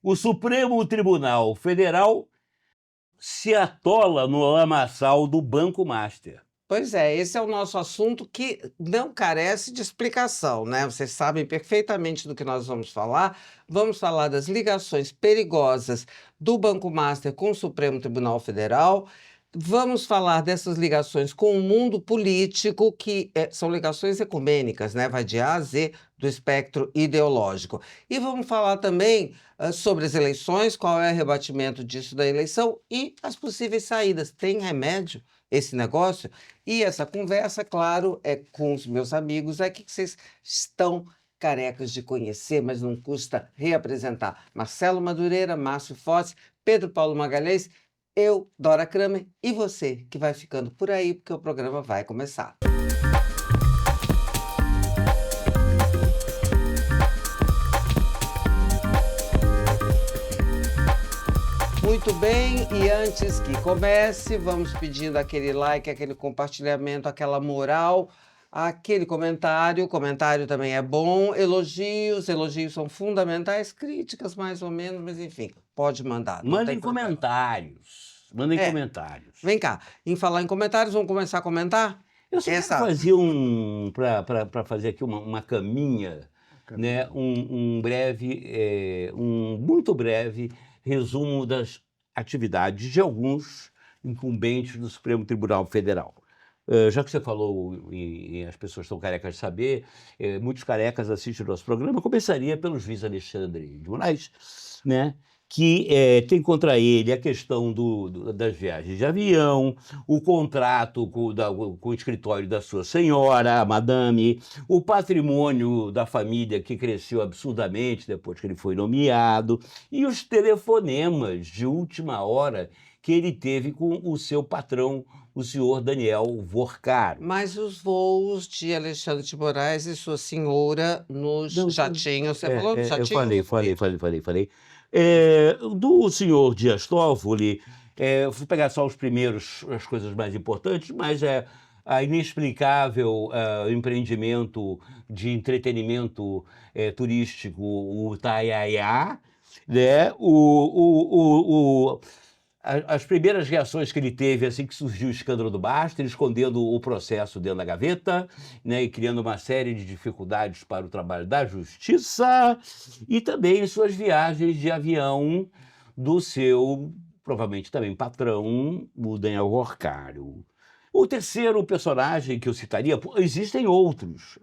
o Supremo Tribunal Federal se atola no lamaçal do Banco Master. Pois é, esse é o nosso assunto que não carece de explicação, né? Vocês sabem perfeitamente do que nós vamos falar. Vamos falar das ligações perigosas do Banco Master com o Supremo Tribunal Federal. Vamos falar dessas ligações com o mundo político, que são ligações ecumênicas, né? Vai de A a Z do espectro ideológico. E vamos falar também sobre as eleições, qual é o rebatimento disso da eleição e as possíveis saídas. Tem remédio esse negócio? E essa conversa, claro, é com os meus amigos aqui que vocês estão carecas de conhecer, mas não custa reapresentar. Marcelo Madureira, Márcio Fosse, Pedro Paulo Magalhães, eu, Dora Kramer, e você, que vai ficando por aí, porque o programa vai começar. Muito bem, e antes que comece, vamos pedindo aquele like, aquele compartilhamento, aquela moral, aquele comentário. O comentário também é bom. Elogios são fundamentais. Críticas, mais ou menos, mas enfim, pode mandar. Não Mandem tem problema. comentários. Mandem É. comentários. Vem cá, em falar em comentários, vamos começar a comentar? Eu só quero fazer para fazer aqui uma caminha, né? Um muito breve resumo das atividades de alguns incumbentes do Supremo Tribunal Federal. Já que você falou e as pessoas estão carecas de saber, muitos carecas assistem o nosso programa, eu começaria pelo juiz Alexandre de Moraes, né? Que tem contra ele a questão das viagens de avião, o contrato com o escritório da sua senhora, a madame, o patrimônio da família que cresceu absurdamente depois que ele foi nomeado, e os telefonemas de última hora que ele teve com o seu patrão, o senhor Daniel Vorcaro. Mas os voos de Alexandre de Moraes e sua senhora nos jatinhos, você falou dos jatinhos? Eu falei. Do senhor Dias Toffoli, vou pegar só as coisas mais importantes, mas a inexplicável empreendimento de entretenimento turístico, o Taiaiá, né? As primeiras reações que ele teve assim que surgiu o escândalo do Baster, escondendo o processo dentro da gaveta, né, e criando uma série de dificuldades para o trabalho da justiça, e também suas viagens de avião do seu, provavelmente também patrão, o Daniel Vorcaro. O terceiro personagem que eu citaria, existem outros,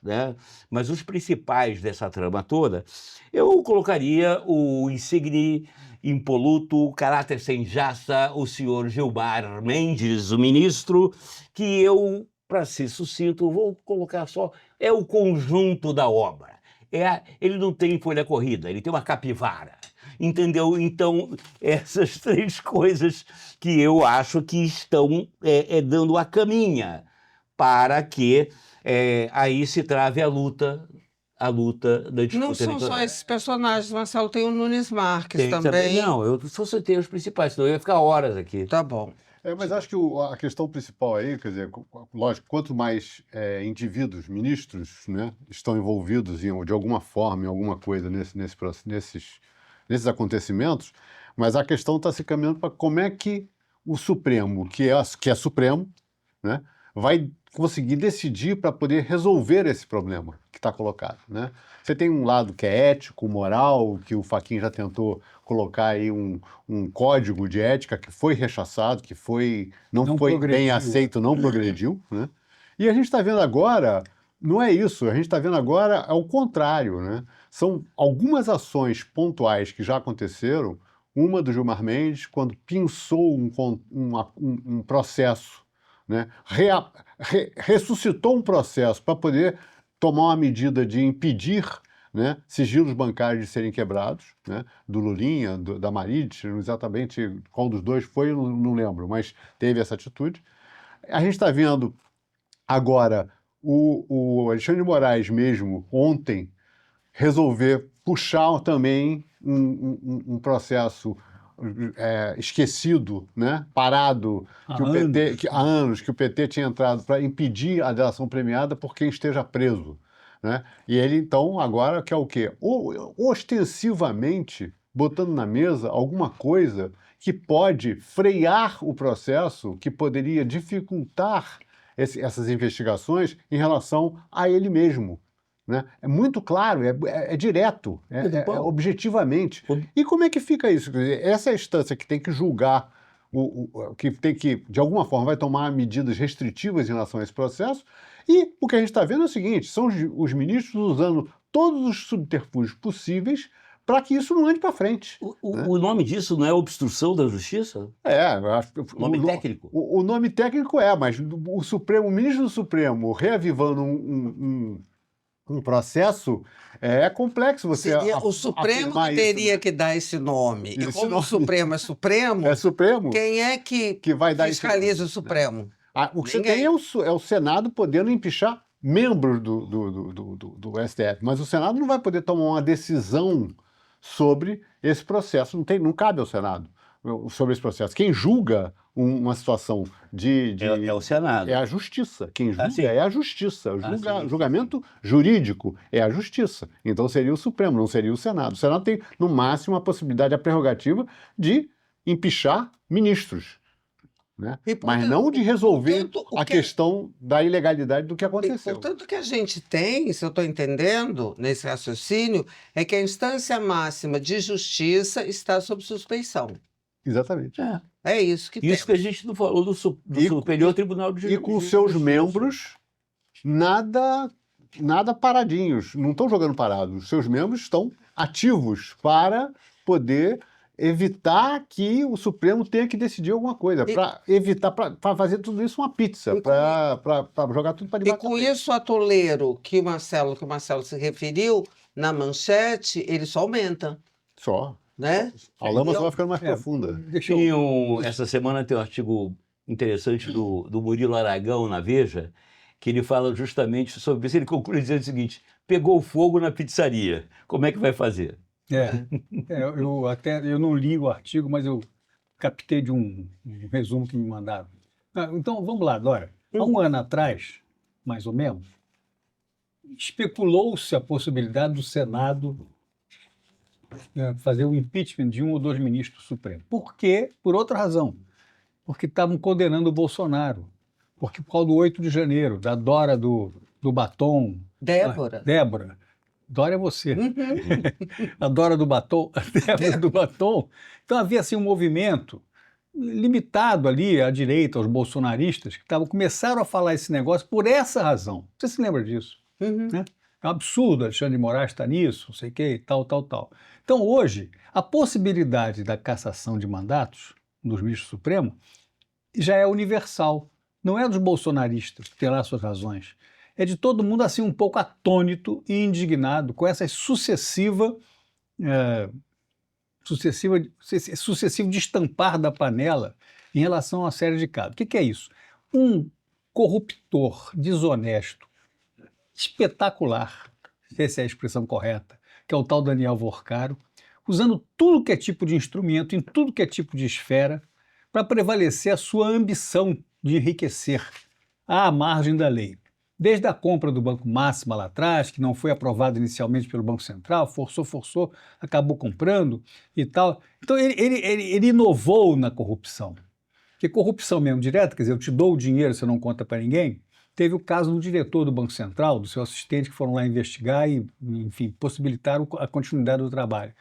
né? Mas os principais dessa trama toda, eu colocaria o insigne, impoluto, caráter sem jaça, o senhor Gilmar Mendes, o ministro, que eu, para ser sucinto, vou colocar só, é o conjunto da obra. Ele não tem folha corrida, ele tem uma capivara. Entendeu? Então, essas três coisas que eu acho que estão dando a caminha para que aí se trave a luta da disputa Não são eleitoral. só esses personagens, Marcelo, tem o Nunes Marques também. Não, eu só citei os principais, senão eu ia ficar horas aqui. Tá bom. Mas acho que a questão principal aí, quer dizer, lógico, quanto mais indivíduos, ministros, né, estão envolvidos de alguma forma, em alguma coisa nesses acontecimentos, mas a questão está se caminhando para como é que o Supremo, que é Supremo, né, vai conseguir decidir para poder resolver esse problema que está colocado, né? Você tem um lado que é ético, moral, que o Fachin já tentou colocar aí um código de ética que foi rechaçado, que não foi bem aceito, não progrediu, né? E a gente está vendo agora, não é isso, a gente está vendo agora é o contrário, né? São algumas ações pontuais que já aconteceram, uma do Gilmar Mendes, quando pinçou um processo, né? Ressuscitou um processo para poder tomar uma medida de impedir, né, sigilos bancários de serem quebrados, né, do Lulinha, da Marides, exatamente qual dos dois foi, eu não lembro, mas teve essa atitude. A gente está vendo agora o Alexandre de Moraes mesmo, ontem, resolver puxar também um processo esquecido, né, parado, há anos que o PT tinha entrado para impedir a delação premiada por quem esteja preso, né? E ele, então, agora quer o quê? Ostensivamente, botando na mesa alguma coisa que pode frear o processo, que poderia dificultar essas investigações em relação a ele mesmo. Né? É muito claro, é direto, objetivamente. E como é que fica isso? Quer dizer, essa é a instância que tem que julgar, que tem que, de alguma forma, vai tomar medidas restritivas em relação a esse processo, e o que a gente está vendo é o seguinte, são os ministros usando todos os subterfúgios possíveis para que isso não ande para frente. O nome disso não é obstrução da justiça? Eu acho, Nome técnico? O nome técnico mas o ministro do Supremo reavivando um processo é complexo você Seria o Supremo que teria que dar esse nome. E como o Supremo é Supremo, quem é que vai dar fiscaliza o Supremo? O que você tem é o Senado podendo empichar membros do STF, mas o Senado não vai poder tomar uma decisão sobre esse processo, não cabe ao Senado sobre esse processo. Quem julga uma situação É o Senado. É a Justiça. Quem julga é a Justiça. O julgamento jurídico é a Justiça. Então seria o Supremo, não seria o Senado. O Senado tem, no máximo, a possibilidade, a prerrogativa de empichar ministros. Né? Mas não de resolver a questão da ilegalidade do que aconteceu. Portanto, o que a gente tem, se eu estou entendendo, nesse raciocínio, é que a instância máxima de justiça está sob suspeição. Exatamente. É isso que Isso que a gente não falou do Superior Tribunal de Justiça. E com seus membros, nada paradinhos, não estão jogando parados. Os seus membros estão ativos para poder evitar que o Supremo tenha que decidir alguma coisa, para fazer tudo isso uma pizza, para jogar tudo para debaixo. E com isso, o atoleiro que o Marcelo se referiu, na manchete, ele só aumenta. Só. Né? A lama só vai ficando mais profunda. Essa semana tem um artigo interessante do Murilo Aragão na Veja, que ele fala justamente sobre isso. Ele conclui dizendo o seguinte: pegou fogo na pizzaria, como é que vai fazer? Eu não li o artigo, mas eu captei de um resumo que me mandaram. Então, vamos lá, Dora. Há um ano atrás, mais ou menos, especulou-se a possibilidade do Senado fazer o impeachment de um ou dois ministros do Supremo. Por quê? Por outra razão. Porque estavam condenando o Bolsonaro. Porque por causa do 8 de janeiro, da Dora do batom. Débora. Dora é você. A Dora do batom, a Débora do batom. Então havia assim um movimento limitado ali à direita, aos bolsonaristas, que começaram a falar esse negócio por essa razão. Você se lembra disso? Né? É um absurdo Alexandre de Moraes estar nisso, não sei o quê, tal. Então hoje, a possibilidade da cassação de mandatos dos ministros do Supremo já é universal. Não é dos bolsonaristas, que tem lá suas razões. É de todo mundo assim um pouco atônito e indignado com essa sucessivo destampar da panela em relação a uma série de casos. O que é isso? Um corruptor desonesto, espetacular, se essa é a expressão correta, que é o tal Daniel Vorcaro, usando tudo que é tipo de instrumento, em tudo que é tipo de esfera, para prevalecer a sua ambição de enriquecer à margem da lei. Desde a compra do Banco Máxima lá atrás, que não foi aprovado inicialmente pelo Banco Central, forçou, acabou comprando e tal. Então ele inovou na corrupção. Porque corrupção mesmo direta, quer dizer, eu te dou o dinheiro, você não conta para ninguém. Teve o caso do diretor do Banco Central, do seu assistente, que foram lá investigar e, enfim, possibilitaram a continuidade do trabalho.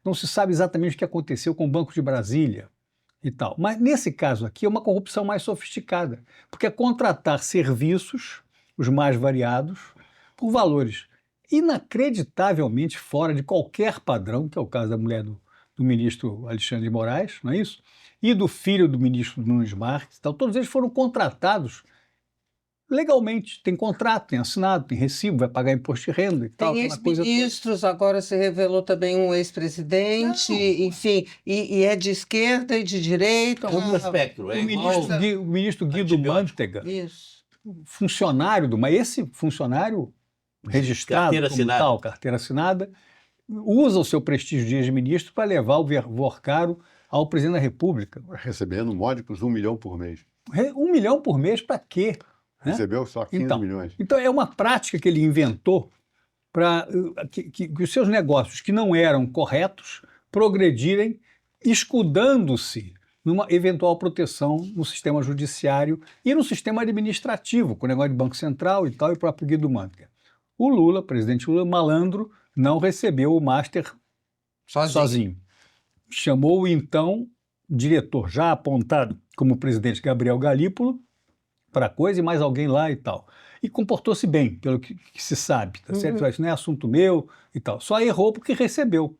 Não se sabe exatamente o que aconteceu com o Banco de Brasília e tal. Mas nesse caso aqui é uma corrupção mais sofisticada, porque é contratar serviços, os mais variados, por valores inacreditavelmente fora de qualquer padrão, que é o caso da mulher do ministro Alexandre de Moraes, não é isso? E do filho do ministro Nunes Marques. Então, todos eles foram contratados legalmente. Tem contrato, tem assinado, tem recibo, vai pagar imposto de renda e tal. Tem ex-ministros, agora se revelou também um ex-presidente, enfim, e é de esquerda e de direita. É um espectro. O ministro Guido Mantega. Isso. Funcionário mas esse funcionário registrado carteira assinada, usa o seu prestígio de ex-ministro para levar o Vorcaro ao presidente da República. Recebendo módicos 1 milhão por mês. 1 milhão por mês para quê? Recebeu só 15 milhões. Então é uma prática que ele inventou para que os seus negócios que não eram corretos progredirem, escudando-se numa eventual proteção no sistema judiciário e no sistema administrativo, com o negócio de Banco Central e tal, e o próprio Guido Mantega. O Lula, presidente Lula, malandro, não recebeu o Master sozinho. Chamou o então diretor, já apontado como presidente, Gabriel Galípolo, para a coisa, e mais alguém lá e tal. E comportou-se bem, pelo que se sabe, tá certo? Isso não é assunto meu e tal. Só errou porque recebeu.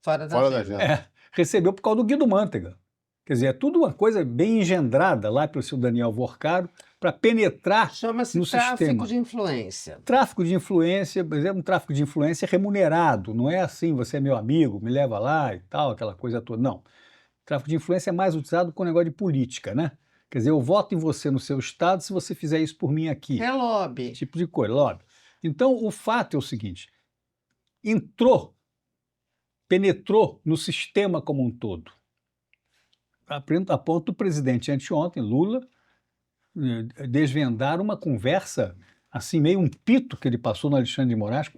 Fora da Fora da agenda. agenda. Recebeu por causa do Guido Mantega. Quer dizer, é tudo uma coisa bem engendrada lá pelo seu Daniel Vorcaro para penetrar Chama-se no tráfico sistema. de influência. Tráfico de influência, por exemplo, um tráfico de influência remunerado. Não é assim, você é meu amigo, me leva lá e tal, aquela coisa toda. Não. Tráfico de influência é mais utilizado com o negócio de política, né? Quer dizer, eu voto em você no seu estado se você fizer isso por mim aqui. É lobby. Tipo de coisa, lobby. Então, o fato é o seguinte: penetrou no sistema como um todo. A ponto do presidente anteontem, Lula, desvendar uma conversa, assim, meio um pito que ele passou no Alexandre de Moraes.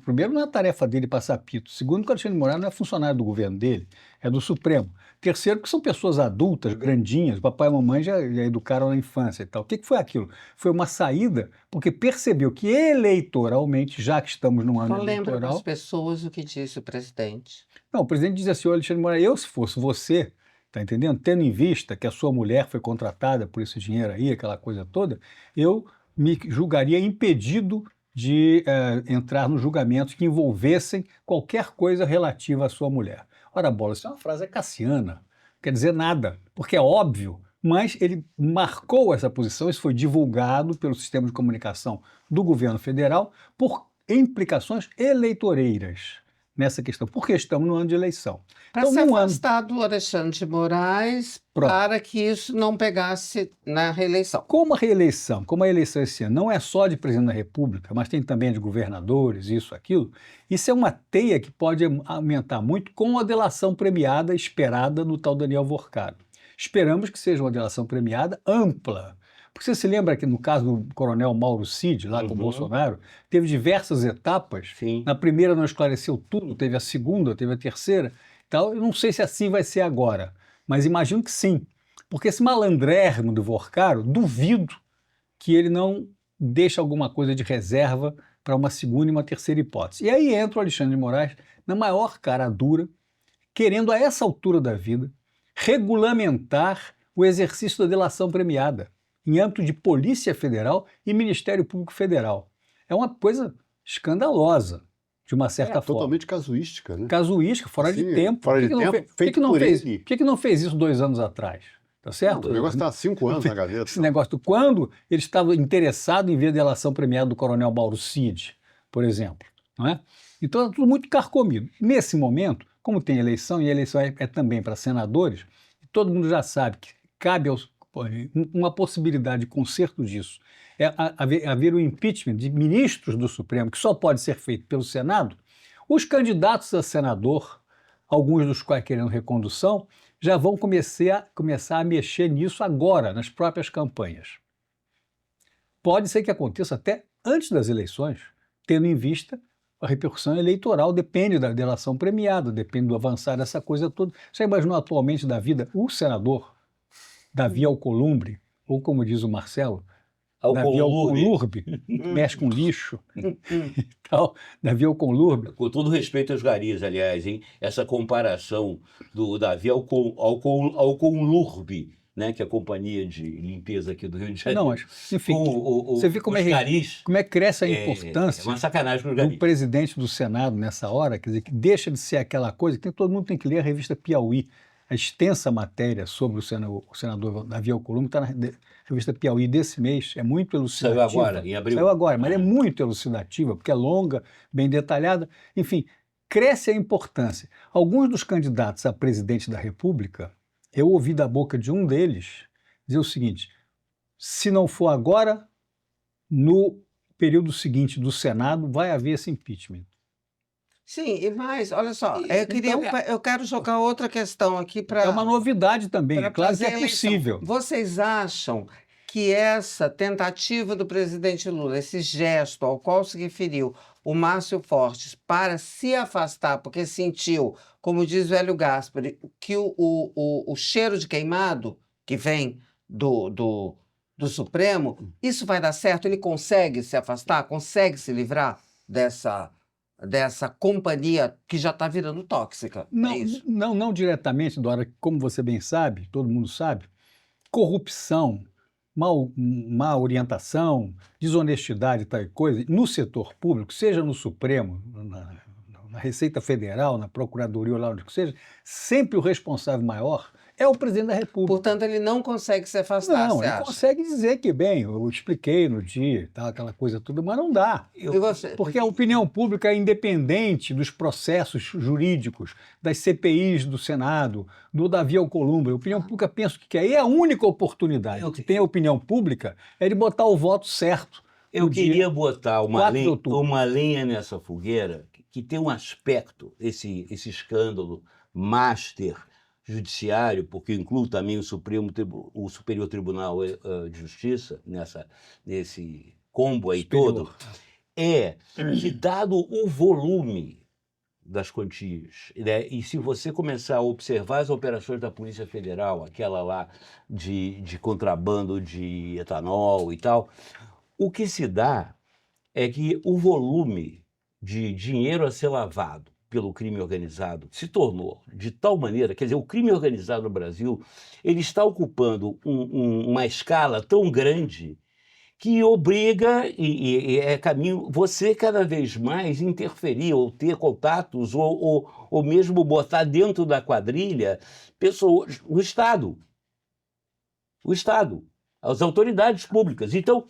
Primeiro, não é a tarefa dele passar pito. Segundo, que o Alexandre de Moraes não é funcionário do governo dele, é do Supremo. Terceiro, que são pessoas adultas, grandinhas, o papai e a mamãe já educaram na infância e tal. O que foi aquilo? Foi uma saída, porque percebeu que eleitoralmente, já que estamos num ano Só lembra para eleitoral... as pessoas o que disse o presidente. Não, o presidente diz assim: "Ô, Alexandre de Moraes, eu se fosse você, tá entendendo? Tendo em vista que a sua mulher foi contratada por esse dinheiro aí, aquela coisa toda, eu me julgaria impedido de entrar nos julgamentos que envolvessem qualquer coisa relativa à sua mulher." Ora, bola, isso é uma frase cassiana, não quer dizer nada, porque é óbvio, mas ele marcou essa posição, isso foi divulgado pelo sistema de comunicação do governo federal por implicações eleitoreiras nessa questão, porque estamos no ano de eleição. Para Então, se num ano- afastar do Alexandre de Moraes, Pronto. para que isso não pegasse na reeleição. Como a eleição esse ano não é só de presidente da República, mas tem também de governadores, isso, aquilo, isso é uma teia que pode aumentar muito com a delação premiada esperada no tal Daniel Vorcaro. Esperamos que seja uma delação premiada ampla. Porque você se lembra que no caso do coronel Mauro Cid, lá com o Bolsonaro, teve diversas etapas. Sim. Na primeira não esclareceu tudo, teve a segunda, teve a terceira. Então, eu não sei se assim vai ser agora, mas imagino que sim. Porque esse malandrérrimo do Vorcaro, duvido que ele não deixe alguma coisa de reserva para uma segunda e uma terceira hipótese. E aí entra o Alexandre de Moraes na maior cara dura, querendo a essa altura da vida regulamentar o exercício da delação premiada em âmbito de Polícia Federal e Ministério Público Federal. É uma coisa escandalosa, de uma certa forma. Totalmente casuística, né? Casuística, fora de Assim, tempo. fora de Por que tempo, por que feito que não por fez? ele. Por que não fez isso 2 anos atrás? Tá certo? O negócio está há 5 anos na gaveta. Esse negócio do quando ele estava interessado em ver a delação premiada do coronel Mauro Cid, por exemplo. Não é? Então é tudo muito carcomido. Nesse momento, como tem eleição, e a eleição é também para senadores, todo mundo já sabe que cabe uma possibilidade de conserto disso. É haver o impeachment de ministros do Supremo, que só pode ser feito pelo Senado. Os candidatos a senador, alguns dos quais querendo recondução, já vão começar a mexer nisso agora, nas próprias campanhas. Pode ser que aconteça até antes das eleições, tendo em vista a repercussão eleitoral, depende da delação premiada, depende do avançar dessa coisa toda. Já imaginou atualmente da vida o senador Davi Alcolumbre, ou como diz o Marcelo, Davi Alcolumbre, mexe com lixo e tal, Davi Alcolumbre. Com todo respeito aos garis, aliás, hein? Essa comparação do Davi Alcolumbre, né, que é a companhia de limpeza aqui do Rio de Janeiro. Não, mas, enfim, com você vê como os garis, como é que cresce a é importância uma sacanagem com os do garis. presidente do Senado nessa hora, quer dizer, que deixa de ser aquela coisa que todo mundo tem que ler a revista Piauí. A extensa matéria sobre o senador Davi Alcolumbre está na revista Piauí desse mês, é muito elucidativa. Saiu agora, em abril. Saiu agora, mas é muito elucidativa, porque é longa, bem detalhada. Enfim, cresce a importância. Alguns dos candidatos a presidente da República, eu ouvi da boca de um deles dizer o seguinte: se não for agora, no período seguinte do Senado, vai haver esse impeachment. Sim, e mais, olha só, Então, eu quero jogar outra questão aqui para É uma novidade também, para é claro que fazer a é eleição. possível. Vocês acham que essa tentativa do presidente Lula, esse gesto ao qual se referiu, o Márcio Fortes para se afastar, porque sentiu, como diz o Hélio Gaspari, que o cheiro de queimado que vem do Supremo, isso vai dar certo? Ele consegue se afastar? Consegue se livrar dessa companhia que já está virando tóxica? Não, É isso? não diretamente, Dora, como você bem sabe, todo mundo sabe, corrupção, má orientação, desonestidade e tal coisa, no setor público, seja no Supremo, na Receita Federal, na Procuradoria ou lá onde que seja, sempre o responsável maior é o presidente da República. Portanto, ele não consegue se afastar, Não, você ele acha? consegue dizer que, bem, eu expliquei no dia, tal, aquela coisa toda, mas não dá. E você? Porque a opinião pública é independente dos processos jurídicos, das CPIs do Senado, do Davi Alcolumbre. A opinião pública pensa que é. E a única oportunidade que tem a opinião pública é de botar o voto certo. Eu no dia queria botar 4 de outubro. uma lenha nessa fogueira que tem um aspecto, esse escândalo master judiciário, porque inclui também o Superior Tribunal de Justiça nesse combo aí todo, é que dado o volume das quantias, né, e se você começar a observar as operações da Polícia Federal, aquela lá de contrabando de etanol e tal, o que se dá é que o volume de dinheiro a ser lavado pelo crime organizado se tornou de tal maneira, quer dizer, o crime organizado no Brasil, ele está ocupando uma escala tão grande que obriga, e é caminho, você cada vez mais interferir, ou ter contatos, ou mesmo botar dentro da quadrilha pessoas, o Estado, as autoridades públicas. Então,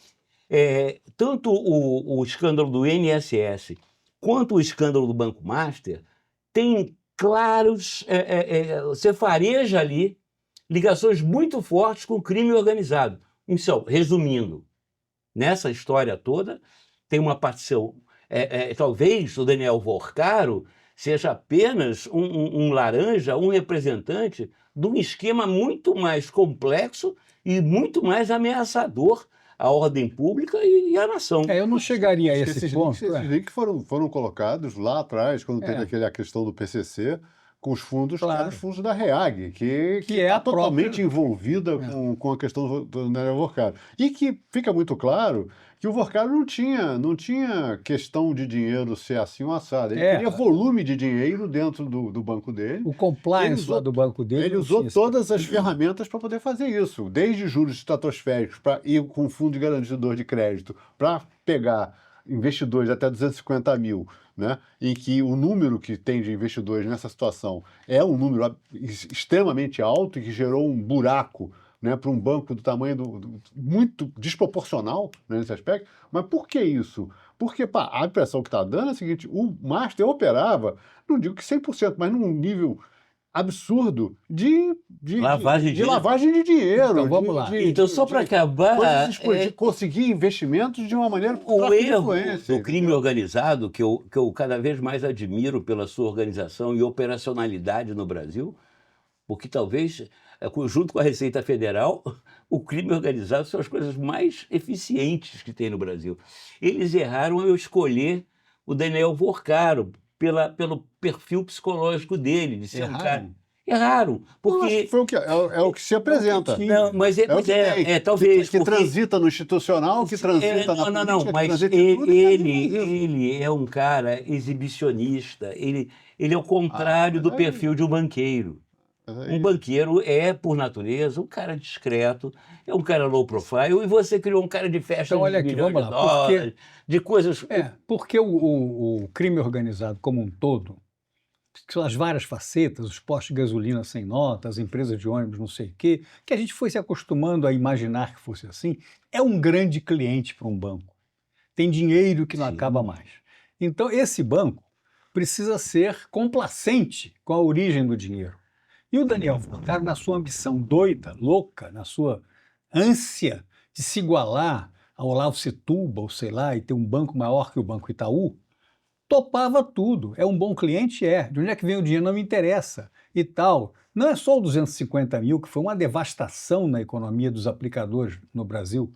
tanto o escândalo do INSS quanto o escândalo do Banco Master tem claros, você fareja ali ligações muito fortes com o crime organizado. Então, resumindo, nessa história toda, tem uma partição, talvez o Daniel Vorcaro seja apenas um laranja, um representante de um esquema muito mais complexo e muito mais ameaçador à ordem pública e à nação. Eu não chegaria a esse Esses ponto. links foram colocados lá atrás, quando teve a questão do PCC, com os fundos, Claro. eram os fundos da REAG, que é está a própria- totalmente envolvida com a questão do Daniel Vorcaro. E que fica muito claro que o Vorcaro não tinha questão de dinheiro ser assim ou assado. Ele queria volume de dinheiro dentro do banco dele. O compliance lá do banco dele. Ele não usou tinha esse- todas as ferramentas para poder fazer isso, desde juros estratosféricos para ir com fundo de garantidor de crédito para pegar investidores até 250 mil, né? Em que o número que tem de investidores nessa situação é um número extremamente alto e que gerou um buraco, né, para um banco do tamanho muito desproporcional, né, nesse aspecto. Mas por que isso? Porque a impressão que está dando é a seguinte: o Master operava, não digo que 100%, mas num nível absurdo de Lavagem de dinheiro. Então, vamos lá. Então, só para acabar, de conseguir investimentos de uma maneira o tráfico de erro influência, do crime organizado, que eu cada vez mais admiro pela sua organização e operacionalidade no Brasil, porque talvez, junto com a Receita Federal, o crime organizado são as coisas mais eficientes que tem no Brasil. Eles erraram ao escolher o Daniel Vorcaro pelo perfil psicológico dele, de ser um cara... Erraram, porque... Foi o que se apresenta. Não, mas talvez... Que porque... transita no institucional, que transita na política, Não, mas transita em tudo, ele é um cara exibicionista, ele é o contrário do perfil de um banqueiro. Um banqueiro é, por natureza, um cara discreto, é um cara low profile, e você criou um cara de festa Então, olha de aqui, milhões vamos de lá, dólares, de coisas... Porque o crime organizado como um todo, as várias facetas, os postos de gasolina sem nota, as empresas de ônibus não sei o quê, que a gente foi se acostumando a imaginar que fosse assim, é um grande cliente para um banco. Tem dinheiro que não acaba mais. Então, esse banco precisa ser complacente com a origem do dinheiro. E o Daniel Vorcaro, na sua ambição doida, louca, na sua ânsia de se igualar ao Olavo Setúbal, sei lá, e ter um banco maior que o Banco Itaú, topava tudo. É um bom cliente? É. De onde é que vem o dinheiro? Não me interessa. E tal. Não é só o 250 mil, que foi uma devastação na economia dos aplicadores no Brasil.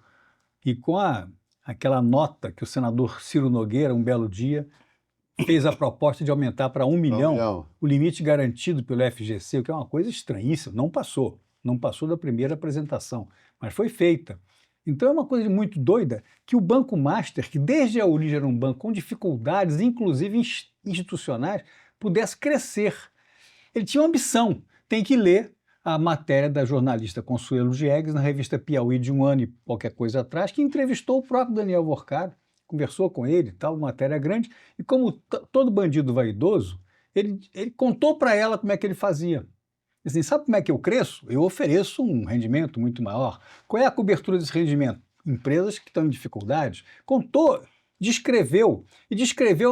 E com a aquela nota que o senador Ciro Nogueira, um belo dia, fez a proposta de aumentar para 1 milhão o limite garantido pelo FGC, o que é uma coisa estranhíssima. Não passou da primeira apresentação, mas foi feita. Então é uma coisa muito doida que o Banco Master, que desde a origem era um banco com dificuldades, inclusive institucionais, pudesse crescer. Ele tinha uma ambição. Tem que ler a matéria da jornalista Consuelo Diegues na revista Piauí de um ano e qualquer coisa atrás, que entrevistou o próprio Daniel Vorcado, conversou com ele, tal, matéria grande, e como todo bandido vaidoso, ele contou para ela como é que ele fazia. Assim, sabe como é que eu cresço? Eu ofereço um rendimento muito maior. Qual é a cobertura desse rendimento? Empresas que estão em dificuldades. Contou, descreveu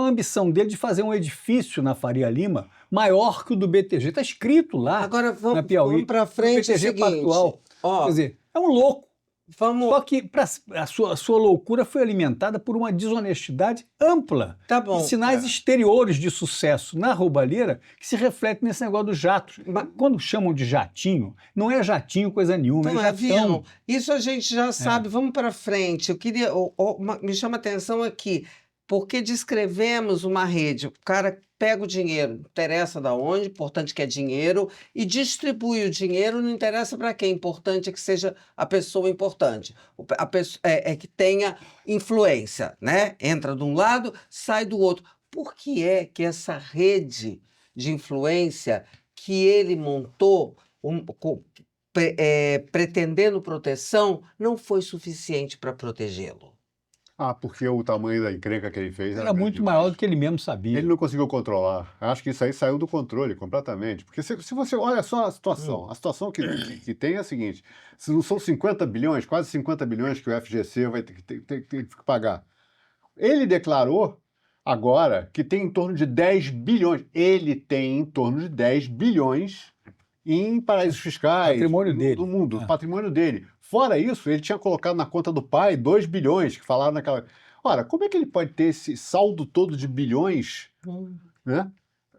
a ambição dele de fazer um edifício na Faria Lima maior que o do BTG. Está escrito lá Agora na Piauí. vamos para frente, é o BTG seguinte, Pactual. ó, Quer dizer, é um louco. vamos, Só que a sua loucura foi alimentada por uma desonestidade ampla tá bom. e sinais exteriores de sucesso na roubalheira que se refletem nesse negócio dos jatos. Quando chamam de jatinho, não é jatinho coisa nenhuma, Não é é avião. jatão. Isso a gente já sabe. Vamos para frente. Eu queria, me chama a atenção aqui, porque descrevemos uma rede. O cara pega o dinheiro, não interessa de onde, importante que é dinheiro, e distribui o dinheiro, não interessa para quem, importante é que seja a pessoa importante, a pessoa, que tenha influência, né? Entra de um lado, sai do outro. Por que é que essa rede de influência que ele montou, pretendendo proteção, não foi suficiente para protegê-lo? Porque o tamanho da encrenca que ele fez Era muito maior do que ele mesmo sabia. Ele não conseguiu controlar. Acho que isso aí saiu do controle completamente. Porque se você olha só a situação que tem é a seguinte: se não são 50 bilhões, quase 50 bilhões que o FGC vai ter que pagar. Ele declarou agora que tem em torno de 10 bilhões. Ele tem em torno de 10 bilhões em paraísos fiscais Patrimônio dele. do mundo, patrimônio dele. Fora isso, ele tinha colocado na conta do pai 2 bilhões, que falaram naquela... Ora, como é que ele pode ter esse saldo todo de bilhões, né?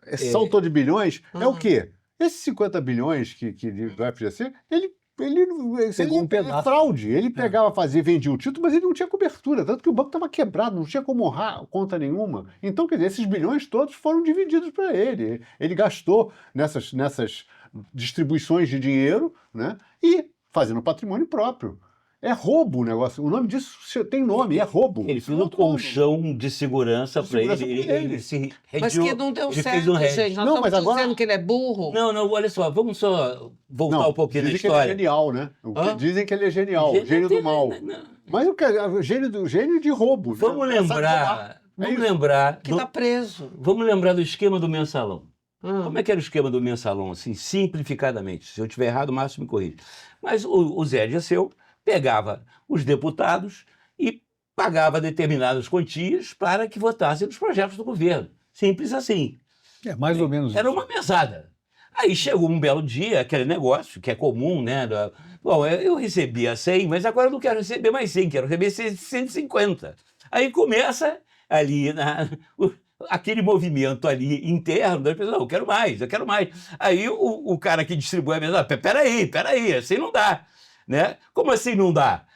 Esse saldo todo de bilhões é o quê? Esses 50 bilhões do FGC, ele Pegou um pedaço. É fraude. Ele pegava, vendia o título, mas ele não tinha cobertura, tanto que o banco estava quebrado, não tinha como honrar conta nenhuma. Então, quer dizer, esses bilhões todos foram divididos para ele. Ele gastou nessas distribuições de dinheiro, né? E fazendo patrimônio próprio. É roubo o negócio. O nome disso tem nome, é roubo. Ele fez um colchão de segurança para ele. Ele se Mas que não deu ele fez certo, um gente. Nós Não, estamos mas agora- dizendo que ele é burro. Não, olha só, vamos só voltar um pouquinho na dizem que ele é história. genial, né? Hã? Dizem que ele é genial, gênio do mal. Mas o gênio de roubo. Vamos né? lembrar, É vamos isso. lembrar, Que está preso. vamos lembrar do esquema do mensalão. Como é que era o esquema do mensalão, assim, simplificadamente? Se eu estiver errado, o Márcio me corrige. Mas o Zé Dirceu pegava os deputados e pagava determinadas quantias para que votassem nos projetos do governo. Simples assim. É mais ou menos Era isso. uma mesada. Aí chegou um belo dia, aquele negócio que é comum, né? Bom, eu recebia 100, mas agora eu não quero receber mais 100, quero receber 150. Aí começa ali aquele movimento ali interno das pessoas, não, eu quero mais, eu quero mais. Aí o cara que distribui a mesa, peraí, assim não dá. Né? Como assim não dá?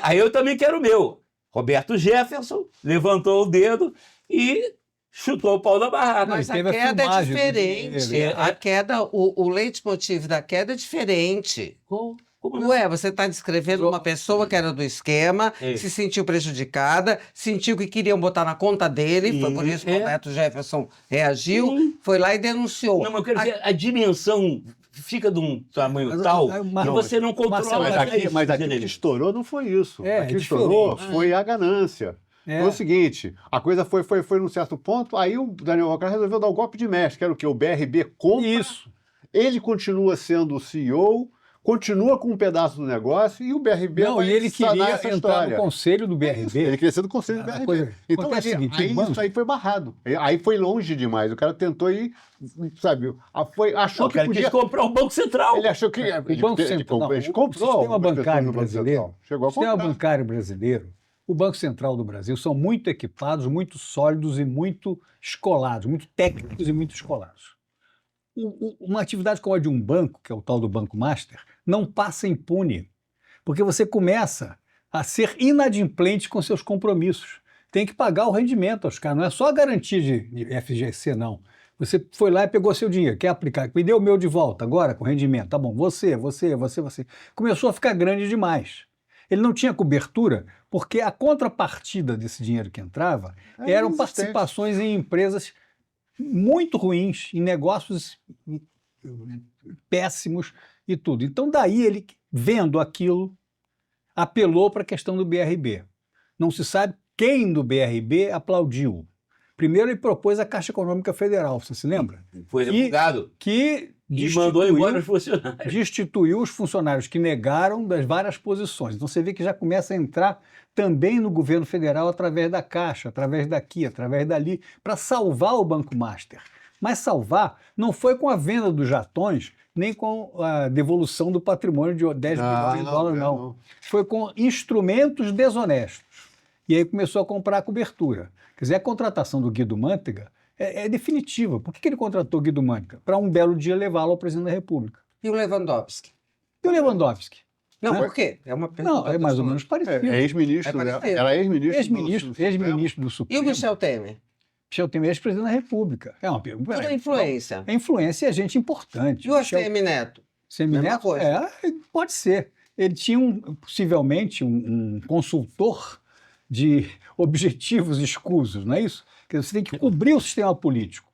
Aí eu também quero o meu. Roberto Jefferson levantou o dedo e chutou o pau da barraca. Mas a teve a queda é filmagem diferente. dele. A queda, o leitmotiv da queda é diferente. Como não? Ué, você está descrevendo uma pessoa que era do esquema, É. se sentiu prejudicada, sentiu que queriam botar na conta dele, foi por isso que o Roberto Jefferson reagiu, Sim. foi lá e denunciou. Não, mas eu quero dizer, a dimensão fica de um tamanho Mas, tal mas, que você não controla. Marcelo, Mas aqui isso, que estourou não foi isso. É, Aqui é que estourou diferente. foi a ganância. É. Foi o seguinte, a coisa foi num certo ponto, aí o Daniel Vorcado resolveu dar o golpe de mestre, que era o quê? O BRB compra, Isso. ele continua sendo o CEO, continua com um pedaço do negócio e o BRB Não, vai e ele sanar queria essa entrar história. no conselho do BRB. Ele queria ser do conselho do A BRB. coisa- Então, acontece o seguinte, aí o banco- isso aí foi barrado. Aí foi longe demais. O cara tentou ir, sabe, achou O que cara podia... quis comprar o Banco Central. Ele achou que... O Banco Central, não, ele o comprou sistema algumas pessoas bancário no Banco brasileiro, Central. Chegou o a sistema comprar. bancário brasileiro, o Banco Central do Brasil são muito equipados, muito sólidos e muito escolados, muito técnicos e muito escolados. Uma atividade como a de um banco, que é o tal do Banco Master, não passa impune, porque você começa a ser inadimplente com seus compromissos. Tem que pagar o rendimento aos caras, não é só a garantia de FGC, não. Você foi lá e pegou seu dinheiro, quer aplicar, me deu o meu de volta agora com rendimento. Tá bom, você. Começou a ficar grande demais. Ele não tinha cobertura porque a contrapartida desse dinheiro que entrava eram participações em empresas muito ruins, em negócios péssimos e tudo. Então daí ele, vendo aquilo, apelou para a questão do BRB. Não se sabe quem do BRB aplaudiu. Primeiro ele propôs a Caixa Econômica Federal, você se lembra? Foi revogado. Que E mandou embora os funcionários. destituiu os funcionários que negaram das várias posições. Então você vê que já começa a entrar também no governo federal através da Caixa, através daqui, através dali, para salvar o Banco Master. Mas salvar não foi com a venda dos jatões, nem com a devolução do patrimônio de 10 bilhões de dólares, não. Foi com instrumentos desonestos. E aí começou a comprar a cobertura. Quer dizer, a contratação do Guido Mantega é definitiva. Por que ele contratou o Guido Mantega? Para um belo dia levá-lo ao presidente da República. E o Lewandowski? E o Lewandowski? Não, Né? por quê? É uma pergunta. Não, é mais ou menos parecido. É ex-ministro, É né? parecido. Era ex-ministro. Ex-ministro do E Supremo. o Michel Temer? Michel Temer é ex-presidente da República. É uma pergunta. Tudo influência. A influência é gente importante. E o ACM Neto? Mesma Semineto? coisa. Pode ser. Ele tinha possivelmente um consultor de objetivos escusos, não é isso? Quer dizer, você tem que cobrir o sistema político.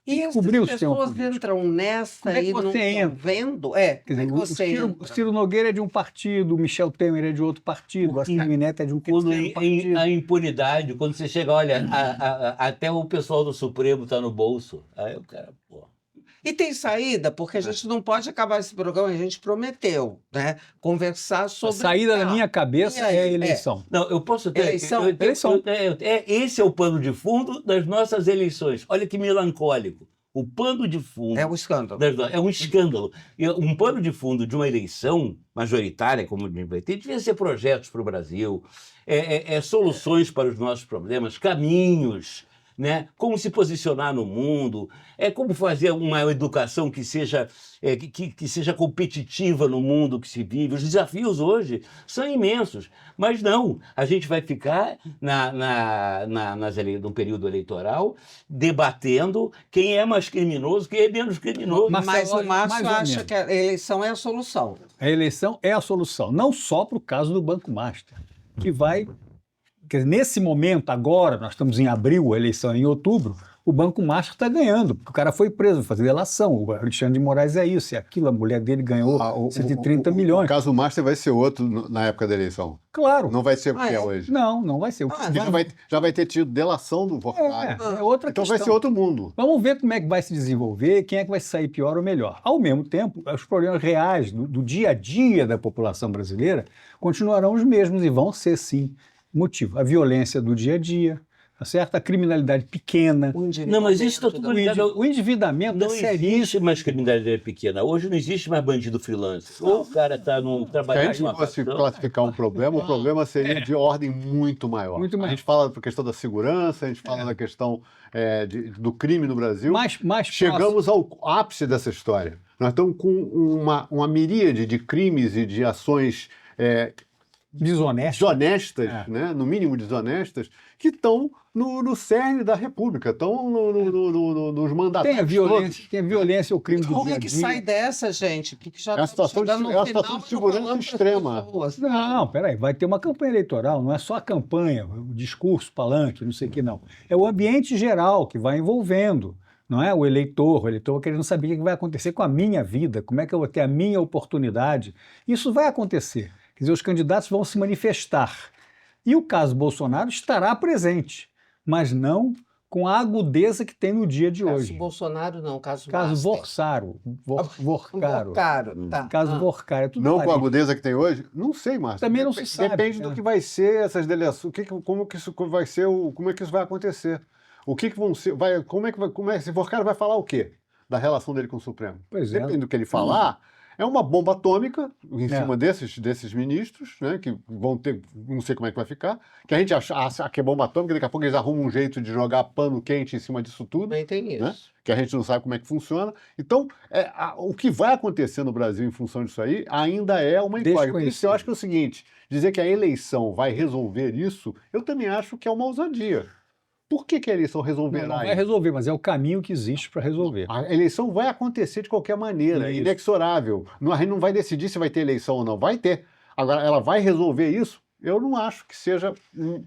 E que as cobrir o sistema pessoas político. entram nessa Como é que e não você estão entra? vendo? Quer Como é dizer, que você o entra? Ciro Nogueira é de um partido, o Michel Temer é de outro partido, o ACM Neto é de um Quando terceiro partido. a impunidade, quando você chega, olha, até o pessoal do Supremo está no bolso. Aí o cara, pô. E tem saída, porque a gente não pode acabar esse programa, a gente prometeu, né? Conversar A sobre... saída da minha cabeça E aí? é a eleição. Não, eu posso ter. Eleição? Esse é o pano de fundo das nossas eleições. Olha que melancólico. O pano de fundo. É um escândalo. É um escândalo. E um pano de fundo de uma eleição majoritária, como a gente vai ter, devia ser projetos para o Brasil, soluções para os nossos problemas, caminhos, né? Como se posicionar no mundo, como fazer uma educação que seja, que seja competitiva no mundo que se vive. Os desafios hoje são imensos, mas não, a gente vai ficar no período eleitoral debatendo quem é mais criminoso, quem é menos criminoso. Mas o mais Márcio ou acha menos. que a eleição é a solução. A eleição é a solução, não só para o caso do Banco Master, que vai... Quer dizer, nesse momento, agora, nós estamos em abril, a eleição é em outubro, o Banco Master está ganhando, porque o cara foi preso, vai fazer delação. O Alexandre de Moraes é isso, é aquilo, a mulher dele ganhou 130 milhões. O caso Master vai ser outro na época da eleição. Claro. Não vai ser o que é é? hoje. Não vai ser. Porque já vai ter tido delação do Vorkari. É outra Então questão. vai ser outro mundo. Vamos ver como é que vai se desenvolver, quem é que vai sair pior ou melhor. Ao mesmo tempo, os problemas reais do dia a dia da população brasileira continuarão os mesmos e vão ser, sim, motivo. A violência do dia a dia, tá certo? A criminalidade pequena. Não, mas isso está tudo ligado. O endividamento Não é seríssimo. existe mais criminalidade pequena. Hoje não existe mais bandido freelancer. Ou o cara está num Se a trabalho gente fosse classificar um problema, o problema seria de ordem muito maior. Muito maior. A gente fala da questão da segurança, a gente fala da questão do crime no Brasil. Mais Chegamos ao ápice dessa história. Nós estamos com uma miríade de crimes e de ações desonesto. né? No mínimo desonestas, que estão no cerne da República, estão nos mandatários. Tem a violência, o crime do Como dia é a que dia. sai dessa, gente? Porque já É uma estamos situação de- chegando no é uma final situação de e não segurança falamos pras extrema. pessoas. Não, peraí, vai ter uma campanha eleitoral, não é só a campanha, o discurso, palanque, não sei o que, não. É o ambiente geral que vai envolvendo, não é? O eleitor querendo saber o que vai acontecer com a minha vida, como é que eu vou ter a minha oportunidade. Isso vai acontecer. Quer dizer, os candidatos vão se manifestar. E o caso Bolsonaro estará presente, mas não com a agudeza que tem no dia de Caso hoje. Bolsonaro não, caso Caso Master. Vorcaro. Vorcaro. Caro, tá. Caso Vorcaro. É tudo Não com a parecido. agudeza que tem hoje? Não sei, Márcio. Também não se sabe, Depende né? do que vai ser essas delegações, como que isso vai ser, como é que isso vai acontecer. O que vão ser, como é que esse Vorkari vai falar o quê? Da relação dele com o Supremo. Pois é. Depende do que ele falar, é uma bomba atômica em cima desses ministros, né, que vão ter, não sei como é que vai ficar, que a gente acha que é bomba atômica, daqui a pouco eles arrumam um jeito de jogar pano quente em cima disso tudo, Também tem isso. né, que a gente não sabe como é que funciona. Então, o que vai acontecer no Brasil em função disso aí ainda é uma incógnita. Por isso eu acho que é o seguinte, dizer que a eleição vai resolver isso, eu também acho que é uma ousadia. Por que a eleição resolverá Não vai isso? resolver, mas é o caminho que existe para resolver. A eleição vai acontecer de qualquer maneira, Isso. inexorável. A gente não vai decidir se vai ter eleição ou não, vai ter. Agora, ela vai resolver isso? Eu não acho que seja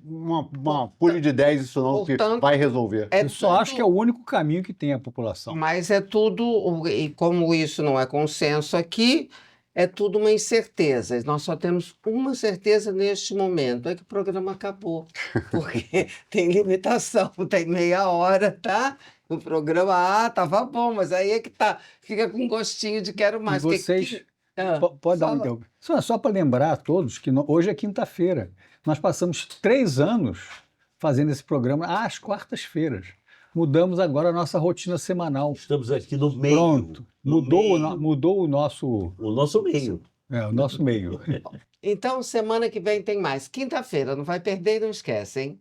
uma pulha de 10 isso não, que Portanto, vai resolver. Eu só acho que é o único caminho que tem a população. Mas é tudo, e como isso não é consenso aqui, é tudo uma incerteza. Nós só temos uma certeza neste momento, é que o programa acabou. Porque tem limitação, tem meia hora, tá? O programa, tava bom, mas aí é que tá. Fica com gostinho de quero mais. E vocês... Pode dar um tempo. Só para lembrar a todos que hoje é quinta-feira. Nós passamos 3 anos fazendo esse programa às quartas-feiras. Mudamos agora a nossa rotina semanal. Estamos aqui no meio. Pronto. Mudou o nosso... O nosso meio. o nosso meio. Então, semana que vem tem mais. Quinta-feira, não vai perder e não esquece, hein?